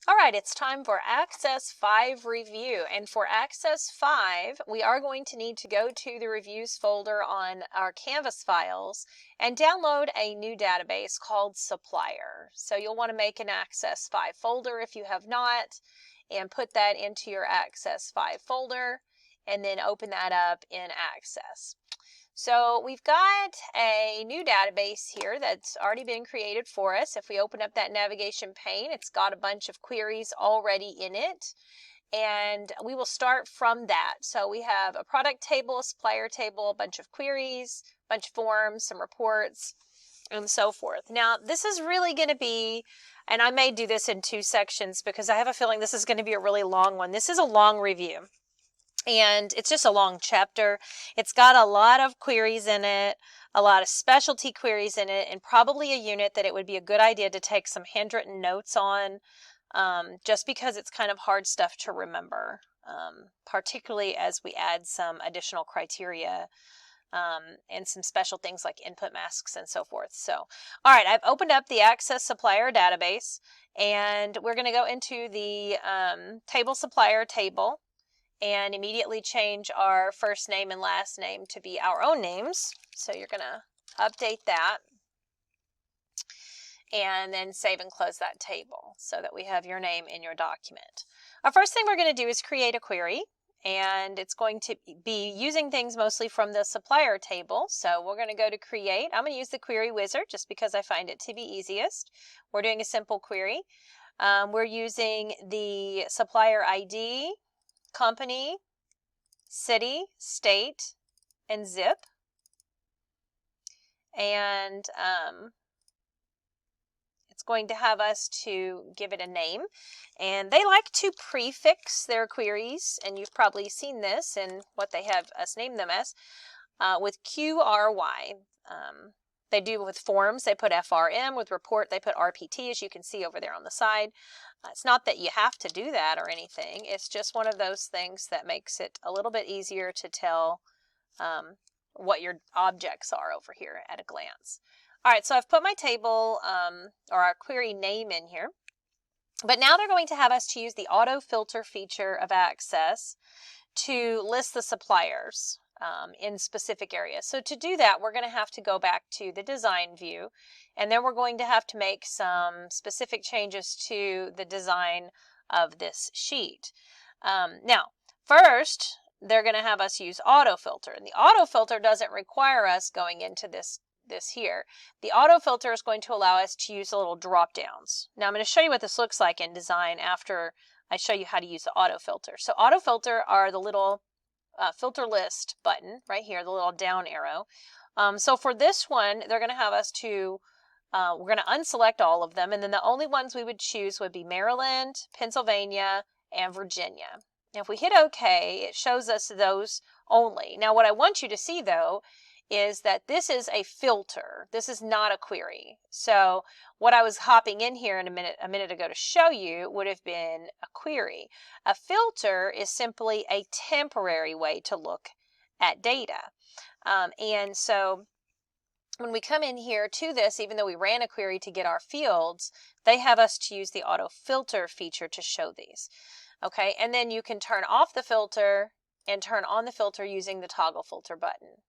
All right, it's time for Access 5 review. And for Access 5, we are going to need to go to the reviews folder on our Canvas files and download a new database called Supplier. So you'll want to make an Access 5 folder if you have not, and put that into your Access 5 folder, and then open that up in Access. So we've got a new database here that's already been created for us. If we open up that navigation pane, it's got a bunch of queries already in it, and we will start from that. So we have a product table, a supplier table, a bunch of queries, a bunch of forms, some reports, and so forth. Now, this is really going to be, and I may do this in 2 sections because I have a feeling this is going to be a really long one. This is a long review. And it's just a long chapter. It's got a lot of queries in it, a lot of specialty queries in it, and probably a unit that it would be a good idea to take some handwritten notes on, just because it's kind of hard stuff to remember, particularly as we add some additional criteria and some special things like input masks and so forth. So, all right, I've opened up the Access Supplier database, and we're going to go into the table supplier table and immediately change our first name and last name to be our own names. So you're going to update that and then save and close that table so that we have your name in your document. Our first thing we're going to do is create a query, and it's going to be using things mostly from the supplier table. So we're going to go to create. I'm going to use the query wizard just because I find it to be easiest. We're doing a simple query. We're using the supplier ID, company, city, state, and zip. And it's going to have us to give it a name. And they like to prefix their queries, and you've probably seen this in what they have us name them as, with QRY. They do with forms, they put FRM. With report, they put RPT, as you can see over there on the side. It's not that you have to do that or anything. It's just one of those things that makes it a little bit easier to tell what your objects are over here at a glance. All right, so I've put my table or our query name in here. But now they're going to have us to use the auto filter feature of Access to list the suppliers in specific areas. So to do that, we're going to have to go back to the design view, and then we're going to have to make some specific changes to the design of this sheet. Now, first, they're going to have us use auto filter, and the auto filter doesn't require us going into this here. The auto filter is going to allow us to use the little drop downs. Now I'm going to show you what this looks like in design after I show you how to use the auto filter. So auto filter are the little filter list button right here, the little down arrow. So for this one, they're going to have us to, we're going to unselect all of them, and then the only ones we would choose would be Maryland, Pennsylvania, and Virginia. Now if we hit OK, it shows us those only. Now what I want you to see though is that this is a filter. This is not a query. So what I was hopping in here in a minute ago to show you would have been a query. A filter is simply a temporary way to look at data. And so when we come in here to this, even though we ran a query to get our fields, they have us to use the auto filter feature to show these. Okay, and then you can turn off the filter and turn on the filter using the toggle filter button.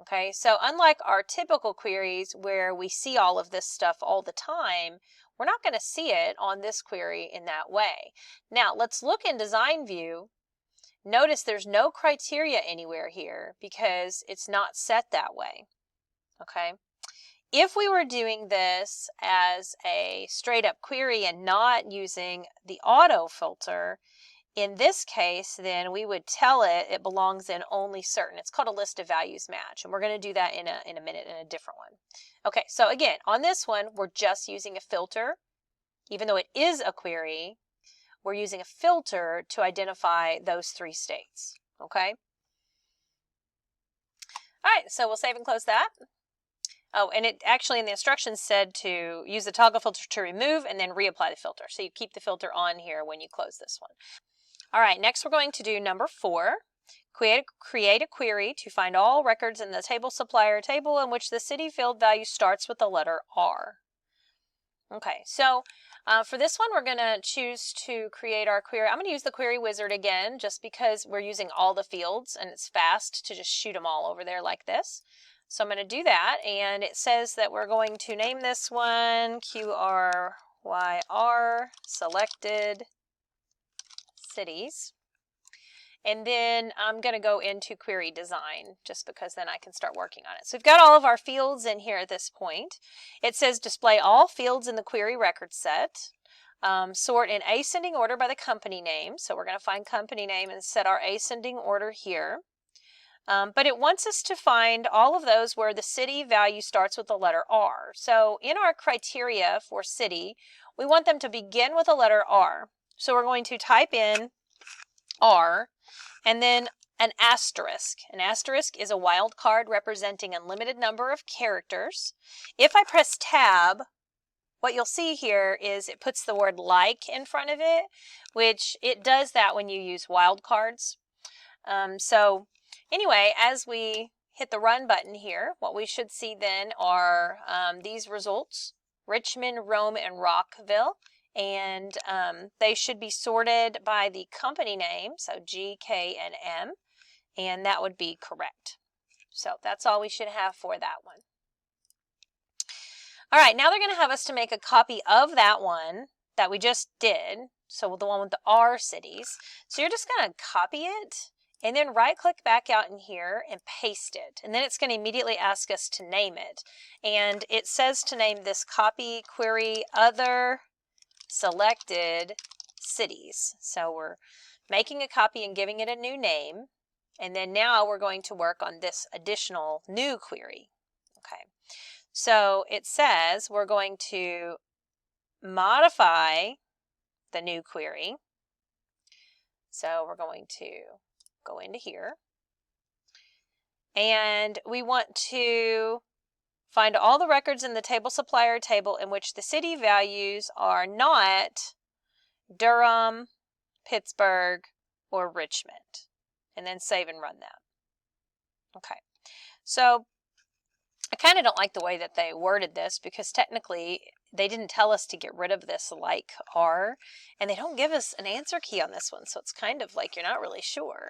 Okay, so unlike our typical queries where we see all of this stuff all the time, we're not going to see it on this query in that way. Now, let's look in design view. Notice there's no criteria anywhere here because it's not set that way. Okay, if we were doing this as a straight up query and not using the auto filter, in this case, then we would tell it belongs in only certain. It's called a list of values match, and we're going to do that in a minute in a different one. Okay, so again, on this one, we're just using a filter. Even though it is a query, we're using a filter to identify those 3 states. Okay? All right, so we'll save and close that. Oh, and it actually in the instructions said to use the toggle filter to remove and then reapply the filter. So you keep the filter on here when you close this one. All right, next we're going to do number 4, create a query to find all records in the table supplier table in which the city field value starts with the letter R. Okay, so For this one, we're going to choose to create our query. I'm going to use the query wizard again, just because we're using all the fields and it's fast to just shoot them all over there like this. So I'm going to do that, and it says that we're going to name this one QRYR selected cities. And then I'm going to go into query design, just because then I can start working on it. So we've got all of our fields in here at this point. It says display all fields in the query record set. Sort in ascending order by the company name. So we're going to find company name and set our ascending order here. But it wants us to find all of those where the city value starts with the letter R. So in our criteria for city, we want them to begin with a letter R. So we're going to type in R and then an asterisk. An asterisk is a wild card representing a limited number of characters. If I press tab, what you'll see here is it puts the word like in front of it, which it does that when you use wildcards. So anyway, as we hit the run button here, what we should see then are these results: Richmond, Rome, and Rockville. And they should be sorted by the company name, so G, K, and M, and that would be correct. So that's all we should have for that one. All right, now they're going to have us to make a copy of that one that we just did, so the one with the R cities. So you're just going to copy it and then right-click back out in here and paste it. And then it's going to immediately ask us to name it. And it says to name this copy query other selected cities. So we're making a copy and giving it a new name. And then now we're going to work on this additional new query. Okay. So it says we're going to modify the new query. So we're going to go into here. And we want to find all the records in the table supplier table in which the city values are not Durham, Pittsburgh, or Richmond. And then save and run that. Okay. So I kind of don't like the way that they worded this, because technically they didn't tell us to get rid of this like R, and they don't give us an answer key on this one, so it's kind of like you're not really sure.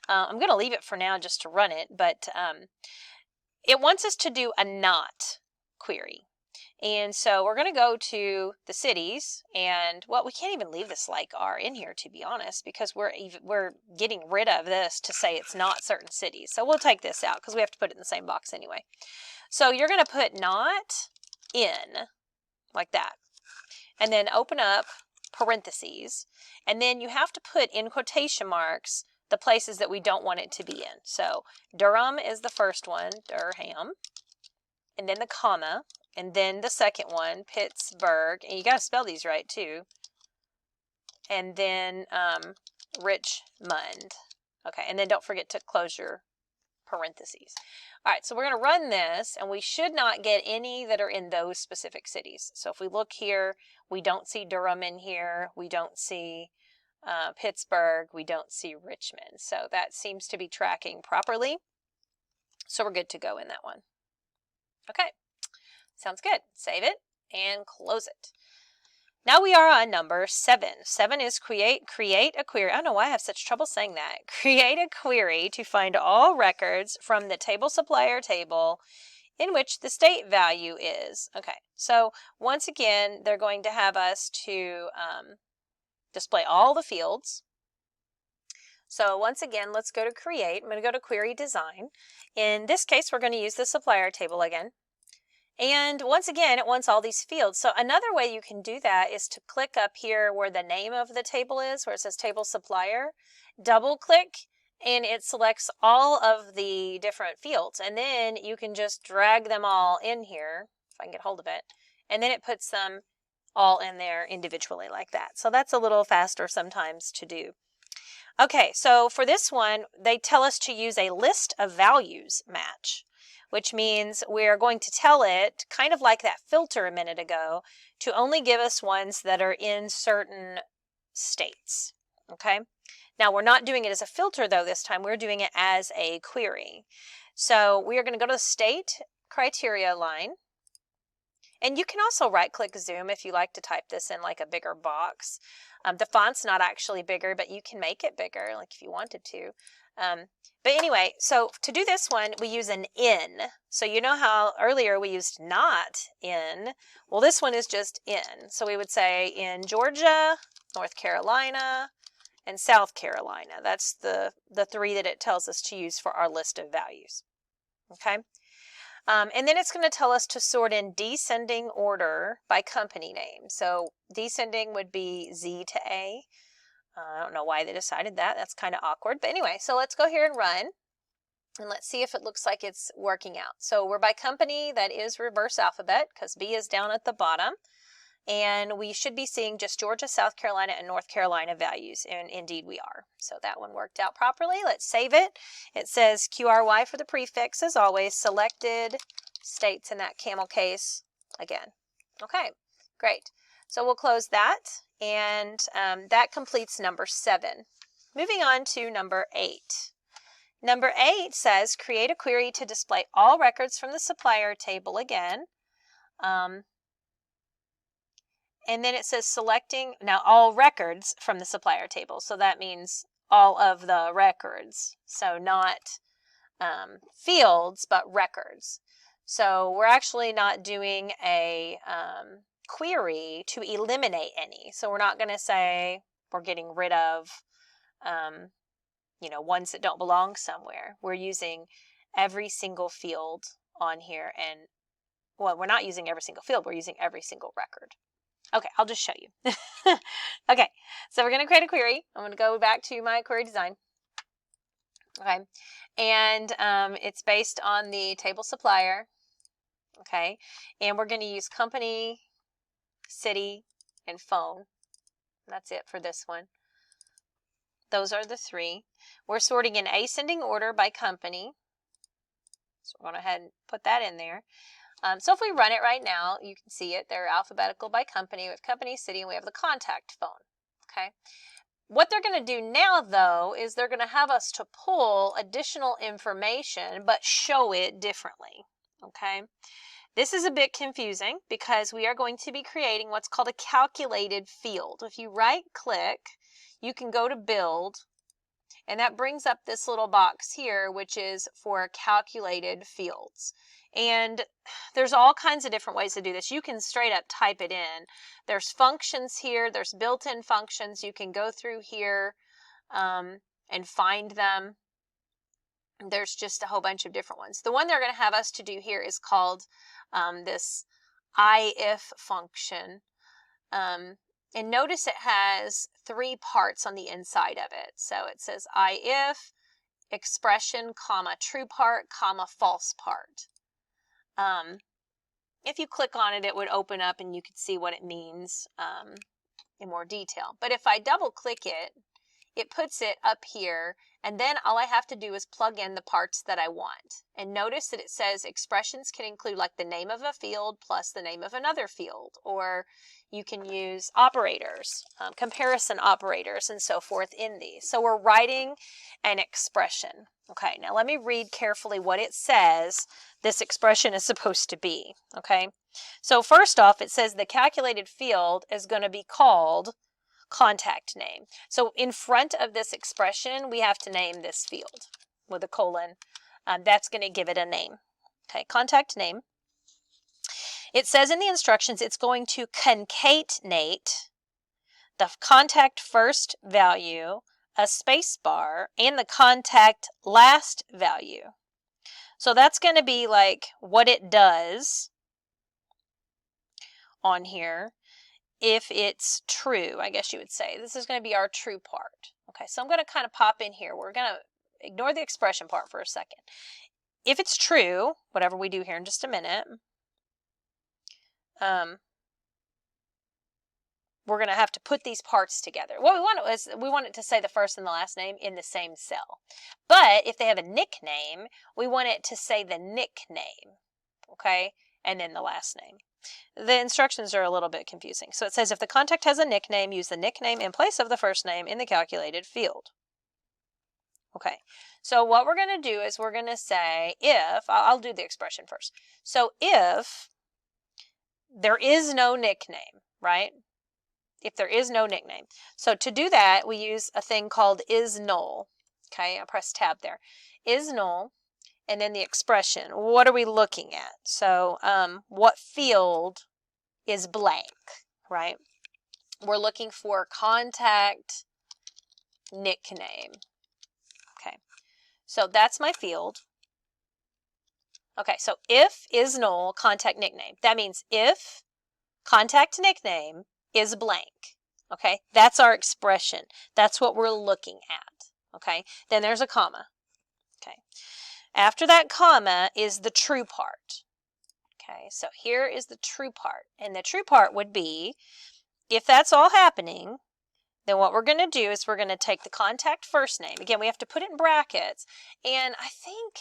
I'm going to leave it for now just to run it, but it wants us to do a not query. And so we're going to go to the cities, and well, we can't even leave this like R in here, to be honest, because we're getting rid of this to say it's not certain cities. So we'll take this out because we have to put it in the same box anyway. So you're going to put not in like that, and then open up parentheses, and then you have to put in quotation marks the places that we don't want it to be in. So Durham is the first one, Durham, and then the comma, and then the second one, Pittsburgh, and you got to spell these right too, and then Richmond. Okay, and then don't forget to close your parentheses. All right, so we're going to run this, and we should not get any that are in those specific cities. So if we look here, we don't see Durham in here, we don't see Pittsburgh, we don't see Richmond. So that seems to be tracking properly. So we're good to go in that one. Okay, sounds good. Save it and close it. Now we are on number 7. 7 is create a query. I don't know why I have such trouble saying that. Create a query to find all records from the table supplier table in which the state value is. Okay, so once again, they're going to have us to display all the fields. So once again, let's go to create. I'm going to go to query design. In this case, we're going to use the supplier table again. And once again, it wants all these fields. So another way you can do that is to click up here where the name of the table is, where it says table supplier, double click, and it selects all of the different fields. And then you can just drag them all in here, if I can get hold of it, and then it puts them all in there individually like that. So that's a little faster sometimes to do. Okay, so for this one, they tell us to use a list of values match, which means we're going to tell it, kind of like that filter a minute ago, to only give us ones that are in certain states. Okay, now we're not doing it as a filter though this time, we're doing it as a query. So we are going to go to the state criteria line, And you can also right-click zoom if you like to type this in like a bigger box. The font's not actually bigger, but you can make it bigger, like if you wanted to. But anyway, so to do this one, we use an in. So you know how earlier we used not in? Well, this one is just in. So we would say in Georgia, North Carolina, and South Carolina. That's the three that it tells us to use for our list of values. Okay? And then it's going to tell us to sort in descending order by company name. So descending would be Z to A. I don't know why they decided that. That's kind of awkward. But anyway, so let's go here and run. And let's see if it looks like it's working out. So we're by company. That is reverse alphabet because B is down at the bottom. And we should be seeing just Georgia, South Carolina, and North Carolina values. And indeed we are. So that one worked out properly. Let's save it. It says QRY for the prefix as always. Selected states in that camel case again. Okay, great. So we'll close that. And that completes number 7. Moving on to number 8. Number 8 says create a query to display all records from the supplier table again. And then it says selecting, now all records from the supplier table. So that means all of the records. So not fields, but records. So we're actually not doing a query to eliminate any. So we're not going to say we're getting rid of, ones that don't belong somewhere. We're using every single field on here. And, well, we're not using every single field. We're using every single record. Okay, I'll just show you. Okay, so we're going to create a query. I'm going to go back to my query design. Okay, and it's based on the table supplier. Okay, and we're going to use company, city, and phone. That's it for this one. Those are the 3. We're sorting in ascending order by company. So we're going to go ahead and put that in there. So if we run it right now, you can see it. They're alphabetical by company. We have company, city, and we have the contact phone. Okay. What they're going to do now, though, is they're going to have us to pull additional information, but show it differently. Okay. This is a bit confusing because we are going to be creating what's called a calculated field. If you right-click, you can go to Build, and that brings up this little box here, which is for calculated fields. And there's all kinds of different ways to do this. You can straight up type it in. There's functions here. There's built-in functions. You can go through here and find them. There's just a whole bunch of different ones. The one they're going to have us to do here is called this if function. And notice it has 3 parts on the inside of it. So it says if, expression, comma, true part, comma, false part. If you click on it, it would open up and you could see what it means in more detail. But if I double click it, it puts it up here, and then all I have to do is plug in the parts that I want. And notice that it says expressions can include like the name of a field plus the name of another field, or you can use operators, comparison operators, and so forth in these. So we're writing an expression. Okay, now let me read carefully what it says this expression is supposed to be. Okay, so first off, it says the calculated field is going to be called contact name. So in front of this expression, we have to name this field with a colon. That's going to give it a name. Okay, contact name. It says in the instructions it's going to concatenate the contact first value, a space bar, and the contact last value. So that's going to be like what it does on here. If it's true, I guess you would say. This is going to be our true part. Okay, so I'm going to kind of pop in here. We're going to ignore the expression part for a second. If it's true, whatever we do here in just a minute, we're going to have to put these parts together. What we want is we want it to say the first and the last name in the same cell. But if they have a nickname, we want it to say the nickname, okay, and then the last name. The instructions are a little bit confusing. So it says if the contact has a nickname, use the nickname in place of the first name in the calculated field. Okay, so what we're going to do is we're going to say if, I'll do the expression first. So if there is no nickname, right? If there is no nickname. So to do that, we use a thing called is null. Okay, I press tab there. Is null, and then the expression. What are we looking at? So what field is blank, right? We're looking for contact nickname. Okay, so that's my field. Okay, so if is null, contact nickname. That means if contact nickname is blank. Okay, that's our expression. That's what we're looking at. Okay, then there's a comma. Okay, after that comma is the true part. Okay, so here is the true part. And the true part would be, if that's all happening, then what we're going to do is we're going to take the contact first name. Again, we have to put it in brackets. And I think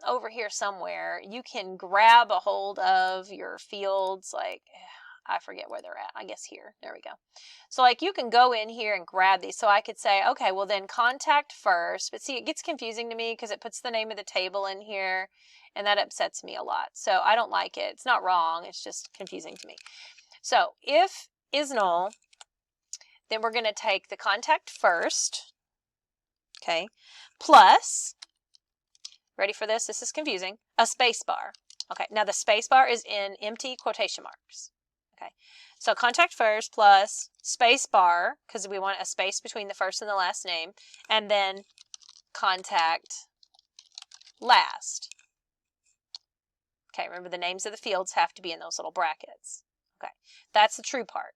over here somewhere, you can grab a hold of your fields. Like, I forget where they're at. I guess here. There we go. So like you can go in here and grab these. So I could say, okay, well then contact first. But see, it gets confusing to me because it puts the name of the table in here. And that upsets me a lot. So I don't like it. It's not wrong. It's just confusing to me. So if is null, then we're going to take the contact first, okay, plus, ready for this? This is confusing, a space bar. Okay, now the space bar is in empty quotation marks. Okay, so contact first plus space bar, because we want a space between the first and the last name, and then contact last. Okay, remember the names of the fields have to be in those little brackets. Okay, that's the true part.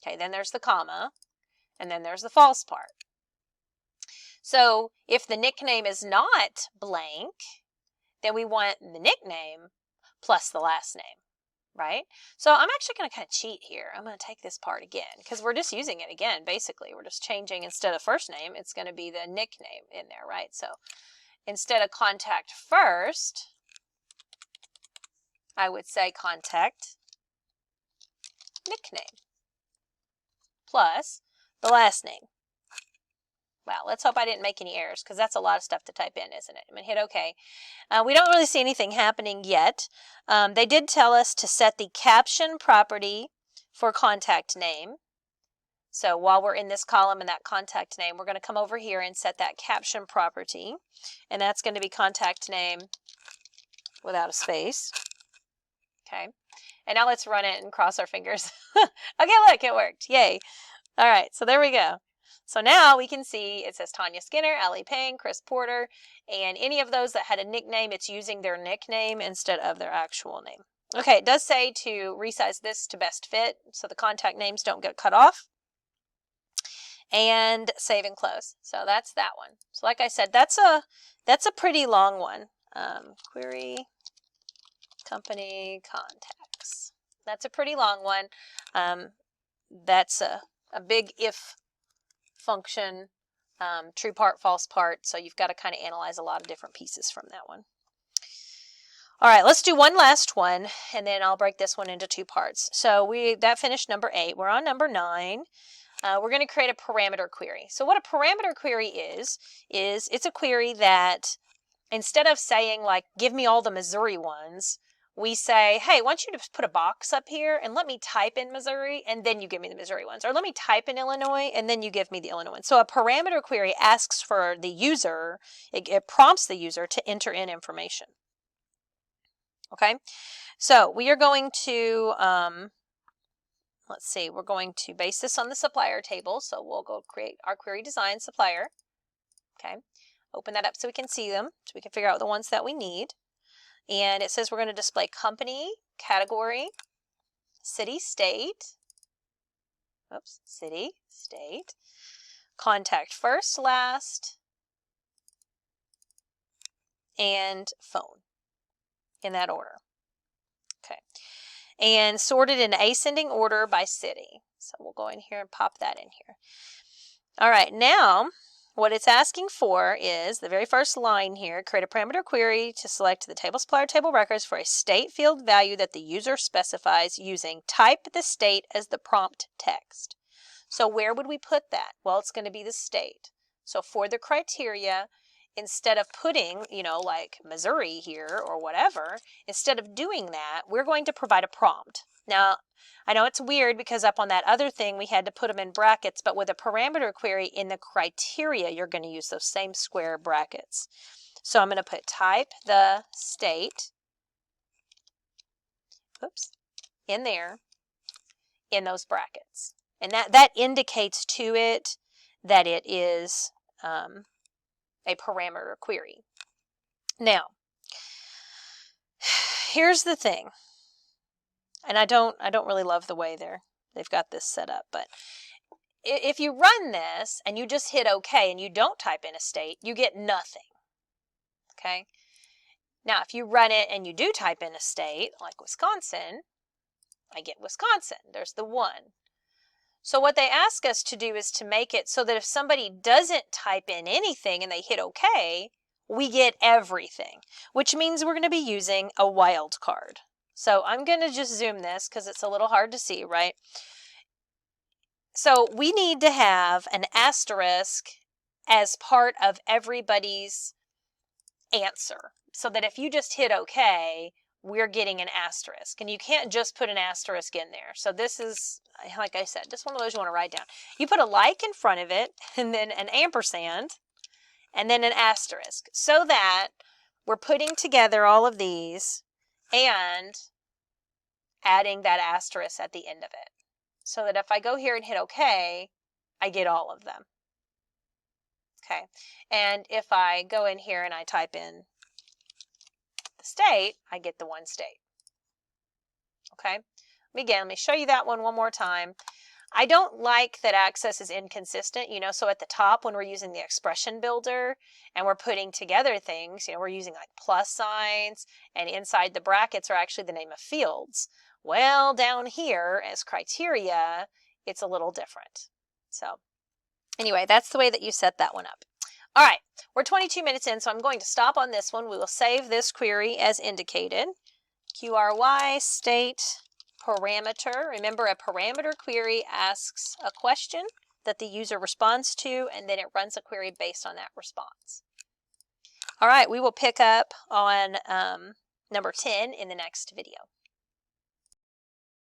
Okay, then there's the comma, and then there's the false part. So if the nickname is not blank, then we want the nickname plus the last name, right? So I'm actually going to kind of cheat here. I'm going to take this part again, because we're just using it again, basically. We're just changing, instead of first name, it's going to be the nickname in there, right? So instead of contact first, I would say contact nickname plus the last name. Wow, let's hope I didn't make any errors, because that's a lot of stuff to type in, isn't it? I'm going to hit OK. We don't really see anything happening yet. They did tell us to set the caption property for contact name. So while we're in this column and that contact name, we're going to come over here and set that caption property. And that's going to be contact name without a space. Okay. And now let's run it and cross our fingers. Okay, look, it worked. Yay. All right, so there we go. So now we can see it says Tanya Skinner, Allie Payne, Chris Porter, and any of those that had a nickname, it's using their nickname instead of their actual name. Okay, it does say to resize this to best fit so the contact names don't get cut off. And save and close. So that's that one. So like I said, that's a pretty long one. Query company contacts. That's a pretty long one. That's a big if function, true part, false part. So you've got to kind of analyze a lot of different pieces from that one. All right, let's do one last one, and then I'll break this one into two parts. So that finished number 8. We're on number 9. We're going to create a parameter query. So what a parameter query is it's a query that instead of saying like, give me all the Missouri ones, we say, hey, I want you to put a box up here and let me type in Missouri and then you give me the Missouri ones. Or let me type in Illinois and then you give me the Illinois ones. So a parameter query asks for the user, it prompts the user to enter in information. Okay, so we are going to, let's see, we're going to base this on the supplier table. So we'll go create our query design supplier. Okay, open that up so we can see them, so we can figure out the ones that we need. And it says we're going to display company, category, city, state, city, state, contact first, last, and phone in that order. Okay. And sorted in ascending order by city. So we'll go in here and pop that in here. All right, now what it's asking for is the very first line here, create a parameter query to select the table supplier table records for a state field value that the user specifies using type the state as the prompt text. So where would we put that? Well, it's going to be the state. So for the criteria, instead of putting, you know, like Missouri here or whatever, instead of doing that, we're going to provide a prompt. Now, I know it's weird because up on that other thing, we had to put them in brackets, but with a parameter query in the criteria, you're going to use those same square brackets. So I'm going to put type the state, oops, in there, in those brackets. And that indicates to it that it is a parameter query. Now, here's the thing, and I don't really love the way they've got this set up, but if you run this and you just hit OK and you don't type in a state, you get nothing. Okay. Now, if you run it and you do type in a state, like Wisconsin, I get Wisconsin. There's the 1. So what they ask us to do is to make it so that if somebody doesn't type in anything and they hit OK, we get everything, which means we're going to be using a wildcard. So I'm going to just zoom this because it's a little hard to see, right? So we need to have an asterisk as part of everybody's answer, so that if you just hit OK, we're getting an asterisk. And you can't just put an asterisk in there. So this is, like I said, just one of those you want to write down. You put a like in front of it, and then an ampersand, and then an asterisk, so that we're putting together all of these and adding that asterisk at the end of it. So that if I go here and hit OK, I get all of them. Okay, and if I go in here and I type in the state, I get the 1 state. Okay, let me show you that one more time. I don't like that Access is inconsistent, you know, so at the top when we're using the expression builder and we're putting together things, you know, we're using like plus signs, and inside the brackets are actually the name of fields. Well, down here as criteria, it's a little different. So anyway, that's the way that you set that one up. All right, we're 22 minutes in, so I'm going to stop on this one. We will save this query as indicated. QRY state parameter. Remember, a parameter query asks a question that the user responds to, and then it runs a query based on that response. All right, we will pick up on number 10 in the next video.